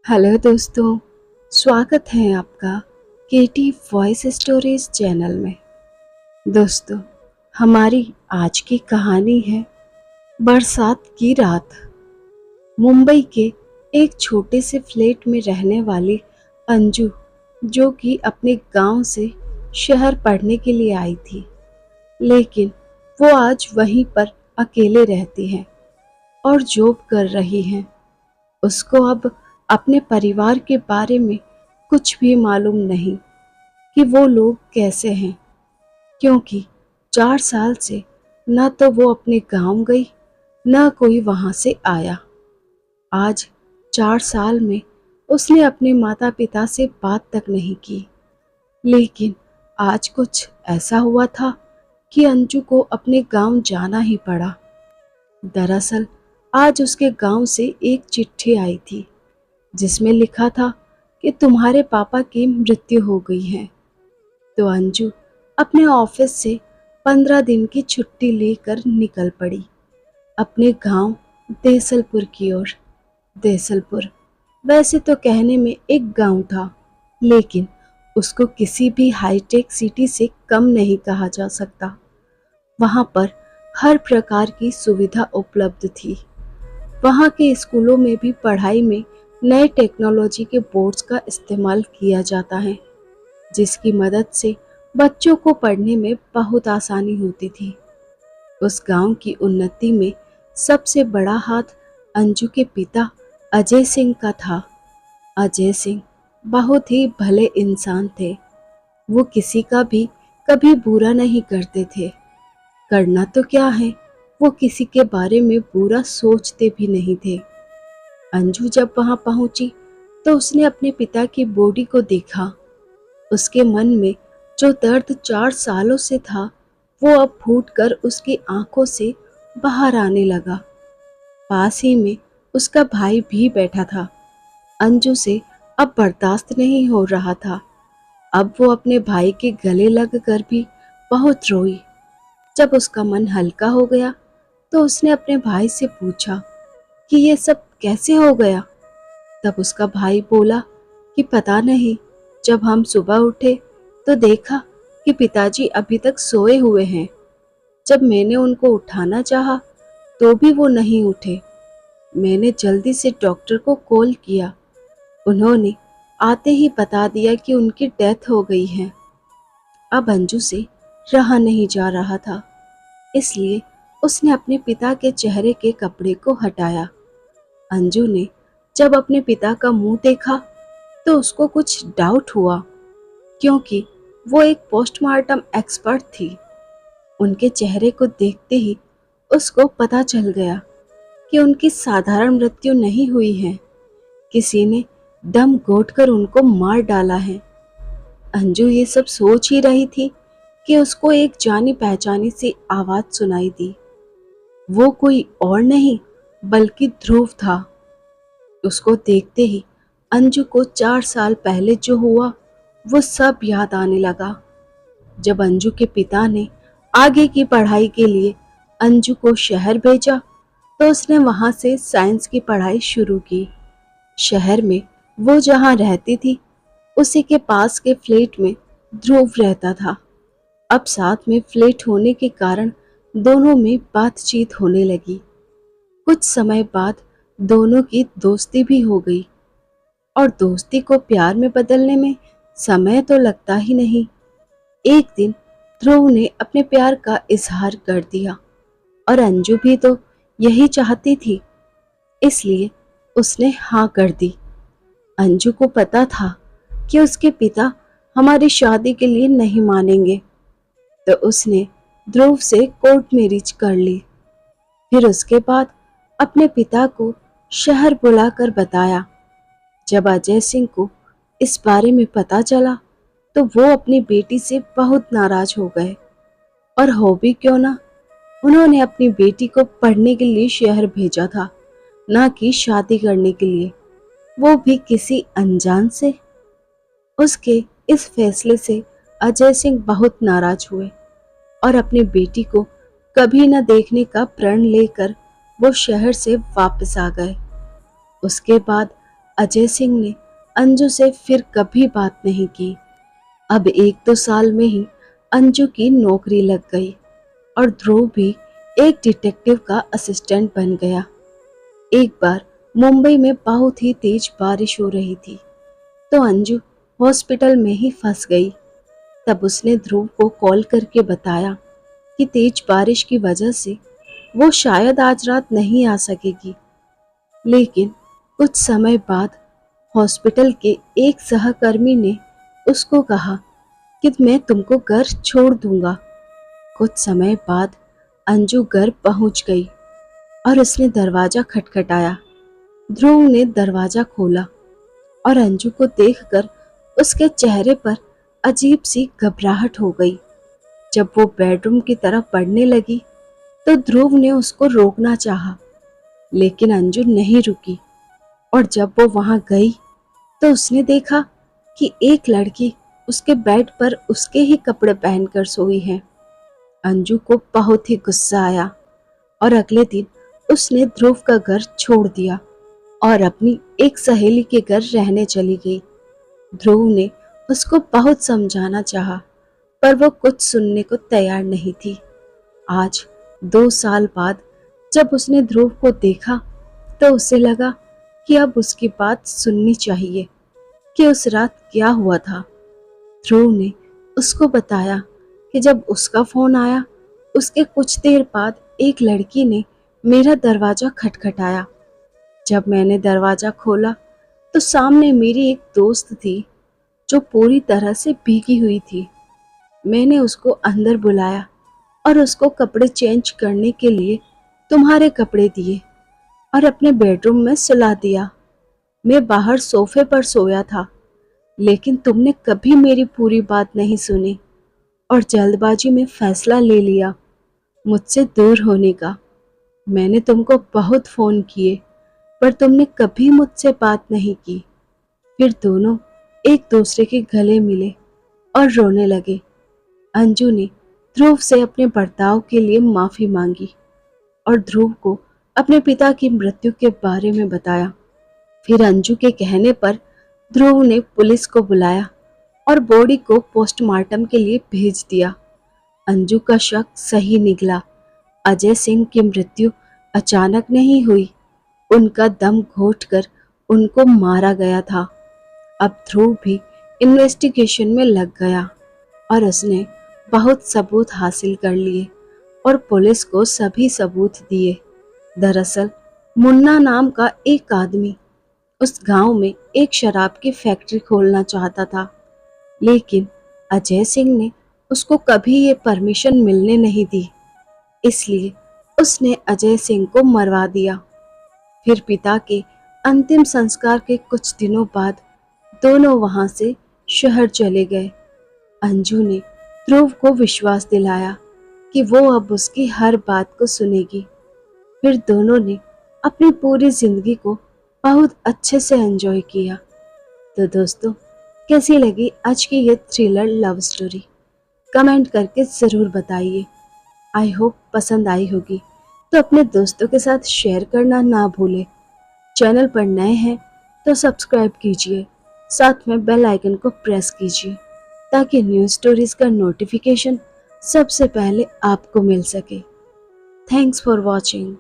Hello दोस्तों, स्वागत है आपका केटी वॉइस स्टोरीज चैनल में। दोस्तों, हमारी आज की कहानी है बरसात की रात। मुंबई के एक छोटे से फ्लैट में रहने वाली अंजू, जो कि अपने गांव से शहर पढ़ने के लिए आई थी, लेकिन वो आज वहीं पर अकेले रहती है और जॉब कर रही है। उसको अब अपने परिवार के बारे में कुछ भी मालूम नहीं कि वो लोग कैसे हैं, क्योंकि 4 साल से न तो वो अपने गांव गई, न कोई वहां से आया। आज 4 साल में उसने अपने माता पिता से बात तक नहीं की। लेकिन आज कुछ ऐसा हुआ था कि अंजू को अपने गांव जाना ही पड़ा। दरअसल आज उसके गांव से एक चिट्ठी आई थी, जिसमें लिखा था कि तुम्हारे पापा की मृत्यु हो गई है। तो अंजू अपने ऑफिस से 15 दिन की छुट्टी लेकर निकल पड़ी अपने गांव देसलपुर की ओर। देसलपुर वैसे तो कहने में एक गांव था, लेकिन उसको किसी भी हाईटेक सिटी से कम नहीं कहा जा सकता। वहां पर हर प्रकार की सुविधा उपलब्ध थी। वहां के स्कूलों में भी पढ़ाई में नए टेक्नोलॉजी के बोर्ड्स का इस्तेमाल किया जाता है, जिसकी मदद से बच्चों को पढ़ने में बहुत आसानी होती थी। उस गांव की उन्नति में सबसे बड़ा हाथ अंजू के पिता अजय सिंह का था। अजय सिंह बहुत ही भले इंसान थे। वो किसी का भी कभी बुरा नहीं करते थे। करना तो क्या है, वो किसी के बारे में बुरा सोचते भी नहीं थे। अंजू जब वहां पहुंची तो उसने अपने पिता की बॉडी को देखा। उसके मन में जो दर्द 4 सालों से था, वो अब फूटकर उसकी आंखों से बाहर आने लगा। पास ही में उसका भाई भी बैठा था। अंजू से अब बर्दाश्त नहीं हो रहा था। अब वो अपने भाई के गले लगकर भी बहुत रोई। जब उसका मन हल्का हो गया तो उसने अपने भाई से पूछा कि ये सब कैसे हो गया। तब उसका भाई बोला कि पता नहीं, जब हम सुबह उठे तो देखा कि पिताजी अभी तक सोए हुए हैं। जब मैंने उनको उठाना चाहा तो भी वो नहीं उठे। मैंने जल्दी से डॉक्टर को कॉल किया। उन्होंने आते ही बता दिया कि उनकी डेथ हो गई है। अब अंजू से रहा नहीं जा रहा था, इसलिए उसने अपने पिता के चेहरे के कपड़े को हटाया। अंजू ने जब अपने पिता का मुंह देखा तो उसको कुछ डाउट हुआ, क्योंकि वो एक पोस्टमार्टम एक्सपर्ट थी। उनके चेहरे को देखते ही उसको पता चल गया कि उनकी साधारण मृत्यु नहीं हुई है, किसी ने दम घोंटकर उनको मार डाला है। अंजू ये सब सोच ही रही थी कि उसको एक जानी पहचानी सी आवाज सुनाई दी। वो कोई और नहीं बल्कि ध्रुव था। उसको देखते ही अंजू को 4 साल पहले जो हुआ वो सब याद आने लगा। जब अंजू के पिता ने आगे की पढ़ाई के लिए अंजू को शहर भेजा तो उसने वहां से साइंस की पढ़ाई शुरू की। शहर में वो जहां रहती थी उसी के पास के फ्लैट में ध्रुव रहता था। अब साथ में फ्लैट होने के कारण दोनों में बातचीत होने लगी। कुछ समय बाद दोनों की दोस्ती भी हो गई, और दोस्ती को प्यार में बदलने में समय तो लगता ही नहीं। एक दिन ध्रुव ने अपने प्यार का इजहार कर दिया, और अंजू भी तो यही चाहती थी, इसलिए उसने हाँ कर दी। अंजू को पता था कि उसके पिता हमारी शादी के लिए नहीं मानेंगे, तो उसने ध्रुव से कोर्ट मैरिज कर ली। फिर उसके बाद अपने पिता को शहर बुलाकर बताया। जब अजय सिंह को इस बारे में पता चला तो वो अपनी बेटी से बहुत नाराज हो गए, और हो भी क्यों ना, उन्होंने अपनी बेटी को पढ़ने के लिए शहर भेजा था, ना कि शादी करने के लिए, वो भी किसी अनजान से। उसके इस फैसले से अजय सिंह बहुत नाराज हुए और अपनी बेटी को कभी न देखने का प्रण लेकर वो शहर से वापस आ गए। उसके बाद अजय सिंह ने अंजू से फिर कभी बात नहीं की। अब 1-2 साल में ही अंजू की नौकरी लग गई और ध्रुव भी एक डिटेक्टिव का असिस्टेंट बन गया। एक बार मुंबई में बहुत ही तेज बारिश हो रही थी, तो अंजू हॉस्पिटल में ही फंस गई। तब उसने ध्रुव को कॉल करके बताया कि तेज बारिश की वजह से वो शायद आज रात नहीं आ सकेगी। लेकिन कुछ समय बाद हॉस्पिटल के एक सहकर्मी ने उसको कहा कि मैं तुमको घर छोड़ दूंगा। कुछ समय बाद अंजू घर पहुंच गई और उसने दरवाजा खटखटाया। ध्रुव ने दरवाजा खोला और अंजू को देखकर उसके चेहरे पर अजीब सी घबराहट हो गई। जब वो बेडरूम की तरफ बढ़ने लगी तो ध्रुव ने उसको रोकना चाहा, लेकिन अंजू नहीं रुकी और जब वो वहां गई तो उसने देखा कि एक लड़की उसके बेड पर उसके ही कपड़े पहनकर सोई है। अंजू को बहुत ही गुस्सा आया और अगले दिन उसने ध्रुव का घर छोड़ दिया और अपनी एक सहेली के घर रहने चली गई। ध्रुव ने उसको बहुत समझाना चाहा, पर वो कुछ सुनने को तैयार नहीं थी। आज 2 साल बाद जब उसने ध्रुव को देखा तो उसे लगा कि अब उसकी बात सुननी चाहिए कि उस रात क्या हुआ था। ध्रुव ने उसको बताया कि जब उसका फोन आया उसके कुछ देर बाद एक लड़की ने मेरा दरवाजा खटखटाया। जब मैंने दरवाजा खोला तो सामने मेरी एक दोस्त थी जो पूरी तरह से भीगी हुई थी। मैंने उसको अंदर बुलाया और उसको कपड़े चेंज करने के लिए तुम्हारे कपड़े दिए और अपने बेडरूम में सुला दिया। मैं बाहर सोफे पर सोया था, लेकिन तुमने कभी मेरी पूरी बात नहीं सुनी और जल्दबाजी में फैसला ले लिया मुझसे दूर होने का। मैंने तुमको बहुत फोन किए, पर तुमने कभी मुझसे बात नहीं की। फिर दोनों एक दूसरे के गले मिले और रोने लगे। अंजू ने ध्रुव से अपने बर्ताव के लिए माफी मांगी और ध्रुव को अपने पिता की मृत्यु के बारे में बताया। फिर अंजू के कहने पर ध्रुव ने पुलिस को बुलाया और बॉडी को पोस्टमार्टम के लिए भेज दिया। अंजू का शक सही निकला। अजय सिंह की मृत्यु अचानक नहीं हुई, उनका दम घोटकर उनको मारा गया था। अब ध्रुव भी इन्वेस्टिगेशन में लग गया और उसने बहुत सबूत हासिल कर लिए और पुलिस को सभी सबूत दिए। दरअसल मुन्ना नाम का एक आदमी उस गांव में एक शराब की फैक्ट्री खोलना चाहता था, लेकिन अजय सिंह ने उसको कभी ये परमिशन मिलने नहीं दी। इसलिए उसने अजय सिंह को मरवा दिया। फिर पिता के अंतिम संस्कार के कुछ दिनों बाद दोनों वहां से शहर चले गए। अंजू ने ध्रुव को विश्वास दिलाया कि वो अब उसकी हर बात को सुनेगी। फिर दोनों ने अपनी पूरी जिंदगी को बहुत अच्छे से एंजॉय किया। तो दोस्तों, कैसी लगी आज की ये थ्रिलर लव स्टोरी? कमेंट करके ज़रूर बताइए। आई होप पसंद आई होगी, तो अपने दोस्तों के साथ शेयर करना ना भूलें। चैनल पर नए हैं तो सब्सक्राइब कीजिए, साथ में बेल आइकन को प्रेस कीजिए ताकि न्यू स्टोरीज का नोटिफिकेशन सबसे पहले आपको मिल सके। Thanks for watching.